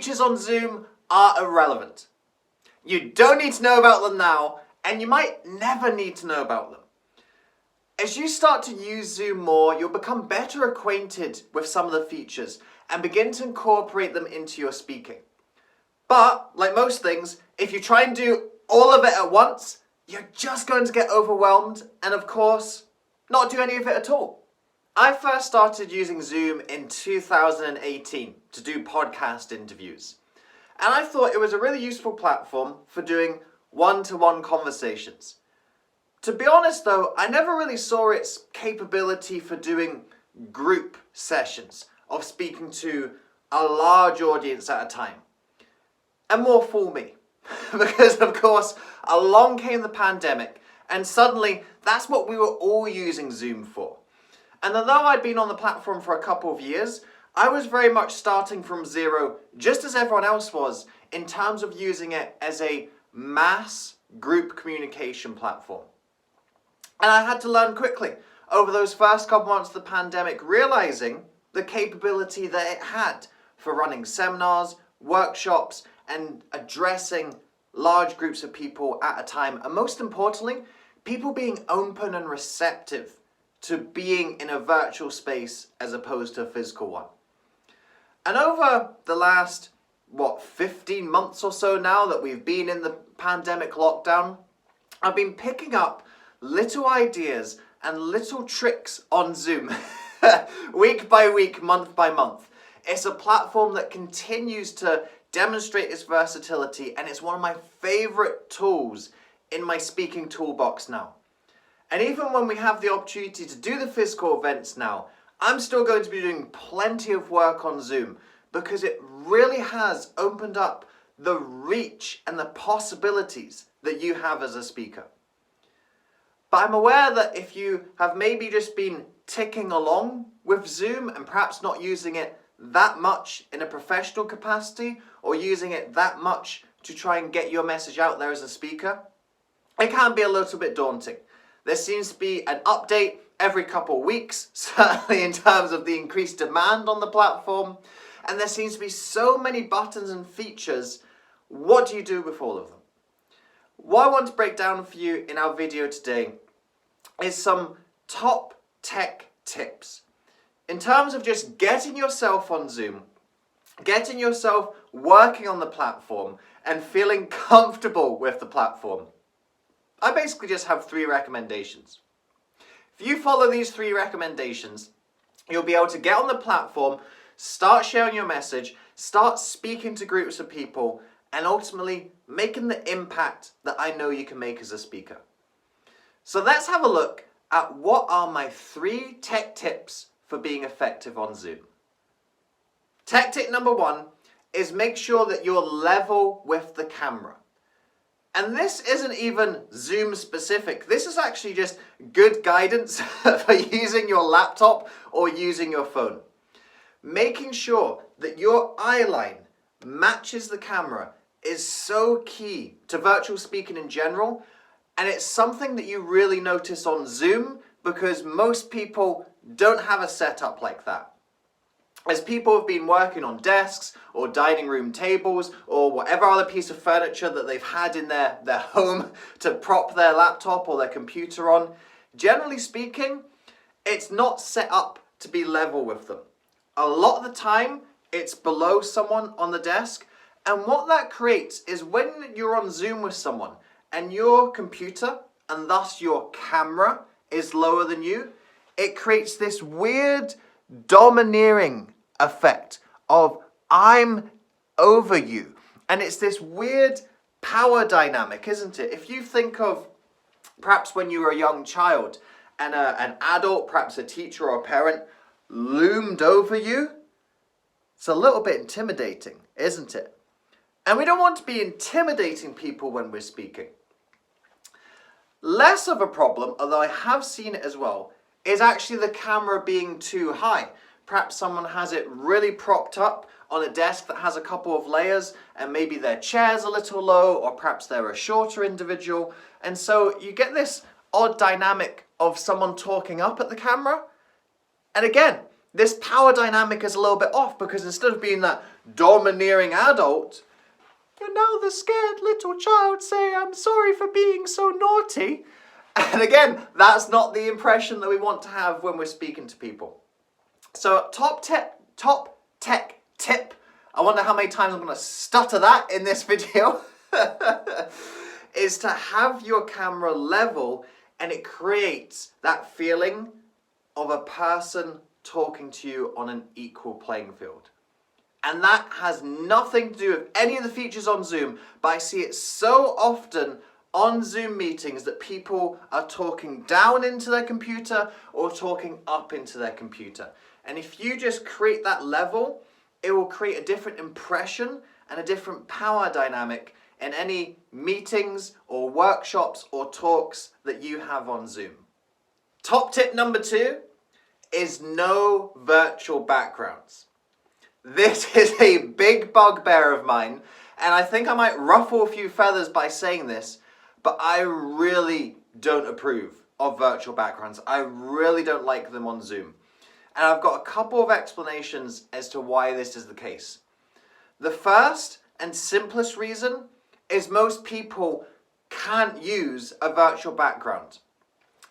features on Zoom are irrelevant. You don't need to know about them now, and you might never need to know about them. As you start to use Zoom more, you'll become better acquainted with some of the features and begin to incorporate them into your speaking. But, like most things, if you try and do all of it at once, you're just going to get overwhelmed and, of course, not do any of it at all. I first started using Zoom in 2018 to do podcast interviews. And I thought it was a really useful platform for doing one-to-one conversations. To be honest though, I never really saw its capability for doing group sessions of speaking to a large audience at a time. And more for me. Because of course, along came the pandemic and suddenly that's what we were all using Zoom for. And although I'd been on the platform for a couple of years, I was very much starting from zero, just as everyone else was, in terms of using it as a mass group communication platform. And I had to learn quickly over those first couple months of the pandemic, realizing the capability that it had for running seminars, workshops, and addressing large groups of people at a time. And most importantly, people being open and receptive to being in a virtual space as opposed to a physical one. And over the last, 15 months or so now that we've been in the pandemic lockdown, I've been picking up little ideas and little tricks on Zoom, week by week, month by month. It's a platform that continues to demonstrate its versatility, and it's one of my favorite tools in my speaking toolbox now. And even when we have the opportunity to do the physical events now, I'm still going to be doing plenty of work on Zoom because it really has opened up the reach and the possibilities that you have as a speaker. But I'm aware that if you have maybe just been ticking along with Zoom and perhaps not using it that much in a professional capacity or using it that much to try and get your message out there as a speaker, it can be a little bit daunting. There seems to be an update every couple of weeks, certainly in terms of the increased demand on the platform, and there seems to be so many buttons and features. What do you do with all of them? What I want to break down for you in our video today is some top tech tips in terms of just getting yourself on Zoom, getting yourself working on the platform and feeling comfortable with the platform. I basically just have 3 recommendations. If you follow these 3 recommendations, you'll be able to get on the platform, start sharing your message, start speaking to groups of people, and ultimately making the impact that I know you can make as a speaker. So let's have a look at what are my 3 tech tips for being effective on Zoom. Tech tip number 1 is make sure that you're level with the camera. And this isn't even Zoom specific. This is actually just good guidance for using your laptop or using your phone. Making sure that your eye line matches the camera is so key to virtual speaking in general. And it's something that you really notice on Zoom because most people don't have a setup like that. As people have been working on desks or dining room tables or whatever other piece of furniture that they've had in their home to prop their laptop or their computer on, generally speaking, it's not set up to be level with them. A lot of the time, it's below someone on the desk, and what that creates is when you're on Zoom with someone and your computer, and thus your camera, is lower than you, it creates this weird domineering effect of I'm over you. And it's this weird power dynamic, isn't it? If you think of perhaps when you were a young child and an adult, perhaps a teacher or a parent, loomed over you, it's a little bit intimidating, isn't it? And we don't want to be intimidating people when we're speaking. Less of a problem, although I have seen it as well, is actually the camera being too high. Perhaps someone has it really propped up on a desk that has a couple of layers and maybe their chair's a little low or perhaps they're a shorter individual. And so you get this odd dynamic of someone talking up at the camera. And again, this power dynamic is a little bit off because instead of being that domineering adult, you're now the scared little child saying, I'm sorry for being so naughty. And again, that's not the impression that we want to have when we're speaking to people. So top tech tip, I wonder how many times I'm going to stutter that in this video, is to have your camera level, and it creates that feeling of a person talking to you on an equal playing field. And that has nothing to do with any of the features on Zoom, but I see it so often on Zoom meetings that people are talking down into their computer or talking up into their computer. And if you just create that level, it will create a different impression and a different power dynamic in any meetings or workshops or talks that you have on Zoom. Top tip number 2 is no virtual backgrounds. This is a big bugbear of mine, and I think I might ruffle a few feathers by saying this, but I really don't approve of virtual backgrounds. I really don't like them on Zoom. And I've got a couple of explanations as to why this is the case. The first and simplest reason is most people can't use a virtual background.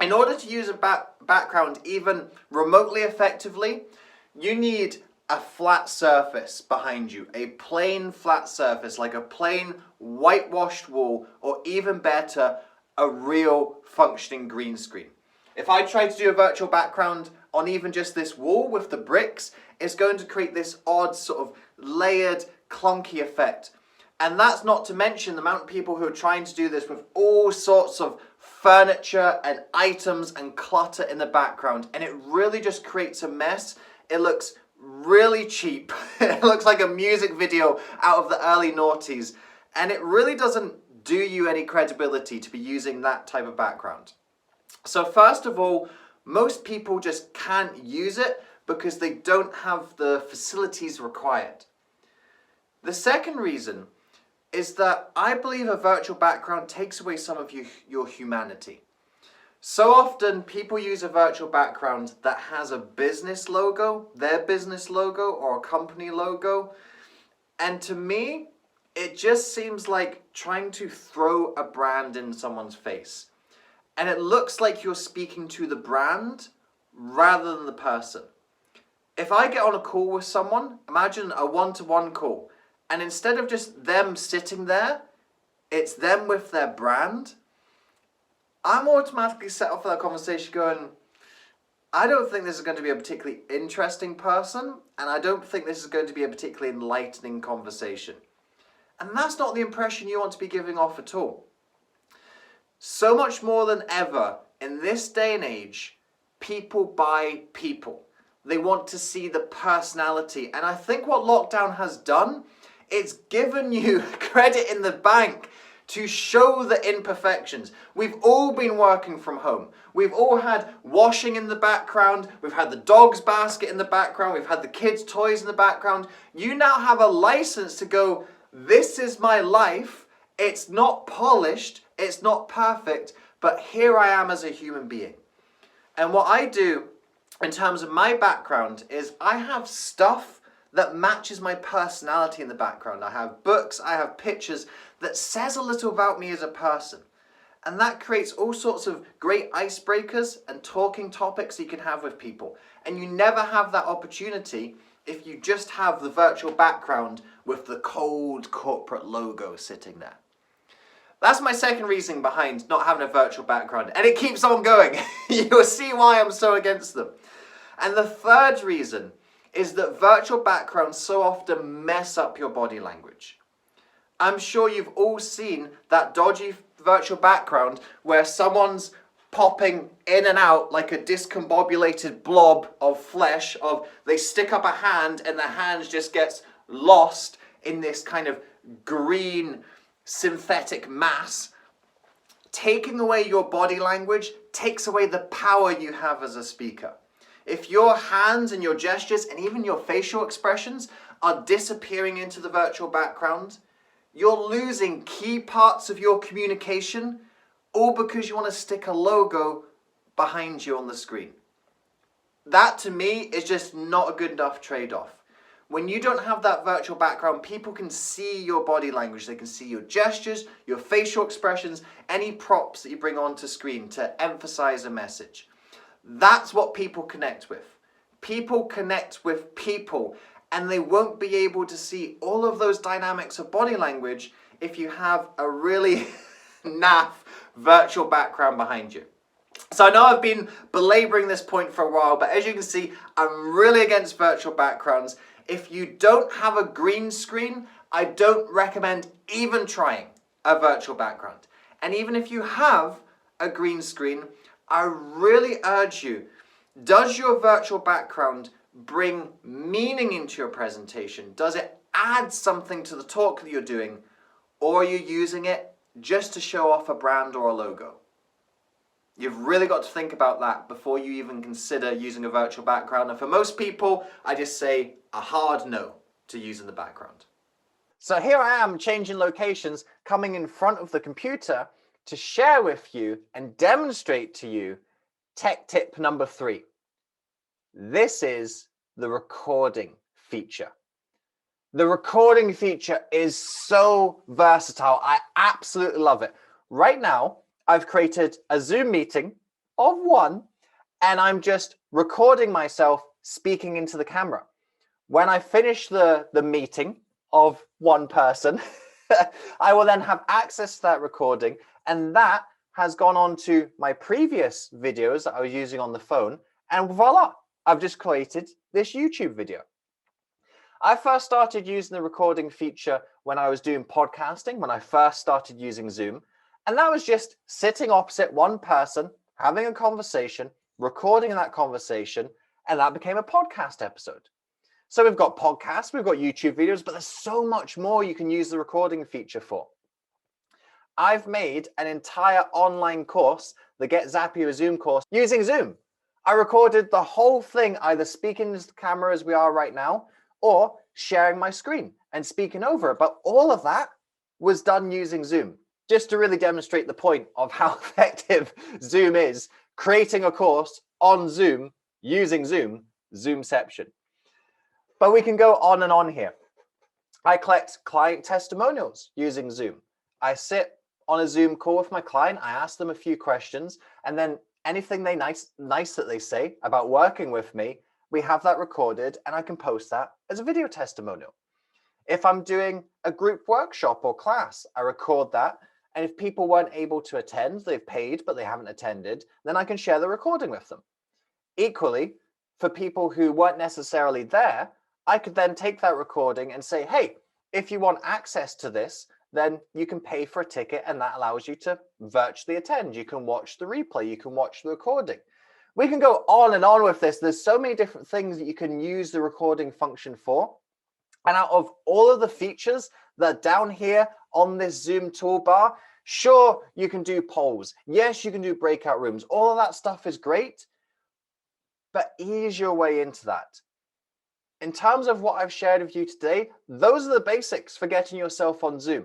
In order to use a background even remotely effectively, you need a flat surface behind you, a plain flat surface, like a plain whitewashed wall, or even better, a real functioning green screen. If I try to do a virtual background on even just this wall with the bricks, it's going to create this odd sort of layered, clunky effect. And that's not to mention the amount of people who are trying to do this with all sorts of furniture and items and clutter in the background, and it really just creates a mess. It looks really cheap. It looks like a music video out of the early noughties, and it really doesn't do you any credibility to be using that type of background. So first of all, most people just can't use it because they don't have the facilities required. The second reason is that I believe a virtual background takes away some of your humanity. So often people use a virtual background that has a business logo, their business logo or a company logo, and to me it just seems like trying to throw a brand in someone's face. And it looks like you're speaking to the brand rather than the person. If I get on a call with someone, imagine a one-to-one call, and instead of just them sitting there, it's them with their brand, I'm automatically set up for that conversation going, I don't think this is going to be a particularly interesting person, and I don't think this is going to be a particularly enlightening conversation. And that's not the impression you want to be giving off at all. So much more than ever, in this day and age, people buy people. They want to see the personality. And I think what lockdown has done, it's given you credit in the bank to show the imperfections. We've all been working from home. We've all had washing in the background. We've had the dog's basket in the background. We've had the kids' toys in the background. You now have a license to go, this is my life. It's not polished. It's not perfect. But here I am as a human being. And what I do in terms of my background is I have stuff that matches my personality in the background. I have books, I have pictures that says a little about me as a person. And that creates all sorts of great icebreakers and talking topics you can have with people. And you never have that opportunity if you just have the virtual background with the cold corporate logo sitting there. That's my second reason behind not having a virtual background. And it keeps on going. You'll see why I'm so against them. And the third reason is that virtual backgrounds so often mess up your body language. I'm sure you've all seen that dodgy virtual background where someone's popping in and out like a discombobulated blob of flesh, of they stick up a hand and the hand just gets lost in this kind of green synthetic mass. Taking away your body language takes away the power you have as a speaker. If your hands and your gestures and even your facial expressions are disappearing into the virtual background, you're losing key parts of your communication, all because you want to stick a logo behind you on the screen. That to me is just not a good enough trade-off. When you don't have that virtual background, people can see your body language. They can see your gestures, your facial expressions, any props that you bring onto screen to emphasize a message. That's what people connect with. People connect with people, and they won't be able to see all of those dynamics of body language if you have a really naff virtual background behind you. So I know I've been belaboring this point for a while, but as you can see, I'm really against virtual backgrounds. If you don't have a green screen, I don't recommend even trying a virtual background. And even if you have a green screen, I really urge you, does your virtual background bring meaning into your presentation? Does it add something to the talk that you're doing? Or are you using it just to show off a brand or a logo? You've really got to think about that before you even consider using a virtual background. And for most people, I just say a hard no to using the background. So here I am changing locations, coming in front of the computer to share with you and demonstrate to you tech tip number 3. This is the recording feature. The recording feature is so versatile. I absolutely love it. Right now, I've created a Zoom meeting of 1, and I'm just recording myself speaking into the camera. When I finish the meeting of 1 person, I will then have access to that recording, and that has gone on to my previous videos that I was using on the phone, and voila, I've just created this YouTube video. I first started using the recording feature when I was doing podcasting, when I first started using Zoom. And that was just sitting opposite 1 person, having a conversation, recording that conversation, and that became a podcast episode. So we've got podcasts, we've got YouTube videos, but there's so much more you can use the recording feature for. I've made an entire online course, the Get Zappy with Zoom course, using Zoom. I recorded the whole thing, either speaking into the camera as we are right now, or sharing my screen and speaking over it. But all of that was done using Zoom, just to really demonstrate the point of how effective Zoom is, creating a course on Zoom using Zoom, Zoomception. But we can go on and on here. I collect client testimonials using Zoom. I sit on a Zoom call with my client, I ask them a few questions, and then anything nice that they say about working with me, we have that recorded and I can post that as a video testimonial. If I'm doing a group workshop or class, I record that. And if people weren't able to attend, they've paid, but they haven't attended, then I can share the recording with them. Equally, for people who weren't necessarily there, I could then take that recording and say, hey, if you want access to this, then you can pay for a ticket and that allows you to virtually attend. You can watch the replay, you can watch the recording. We can go on and on with this. There's so many different things that you can use the recording function for. And out of all of the features that are down here on this Zoom toolbar, sure, you can do polls. Yes, you can do breakout rooms. All of that stuff is great, but ease your way into that. In terms of what I've shared with you today, those are the basics for getting yourself on Zoom.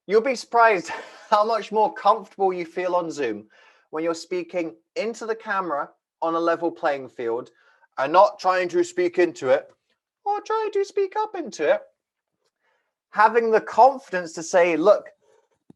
You'll be surprised how much more comfortable you feel on Zoom when you're speaking into the camera on a level playing field and not trying to speak into it or trying to speak up into it. Having the confidence to say, look,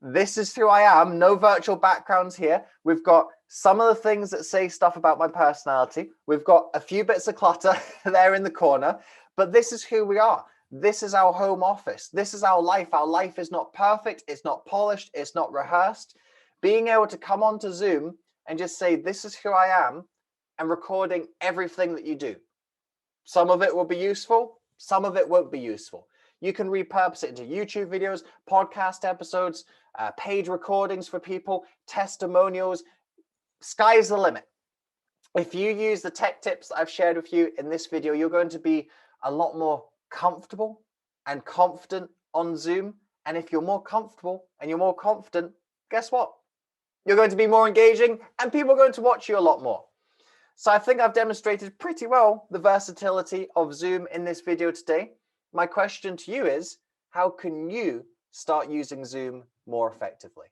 this is who I am, no virtual backgrounds here. We've got some of the things that say stuff about my personality. We've got a few bits of clutter there in the corner, but this is who we are. This is our home office. This is our life. Our life is not perfect. It's not polished. It's not rehearsed. Being able to come onto Zoom and just say, this is who I am, and recording everything that you do. Some of it will be useful. Some of it won't be useful. You can repurpose it into YouTube videos, podcast episodes, paid recordings for people, testimonials. Sky's the limit. If you use the tech tips that I've shared with you in this video, you're going to be a lot more comfortable and confident on Zoom. And if you're more comfortable and you're more confident, guess what? You're going to be more engaging and people are going to watch you a lot more. So I think I've demonstrated pretty well the versatility of Zoom in this video today. My question to you is, how can you start using Zoom more effectively?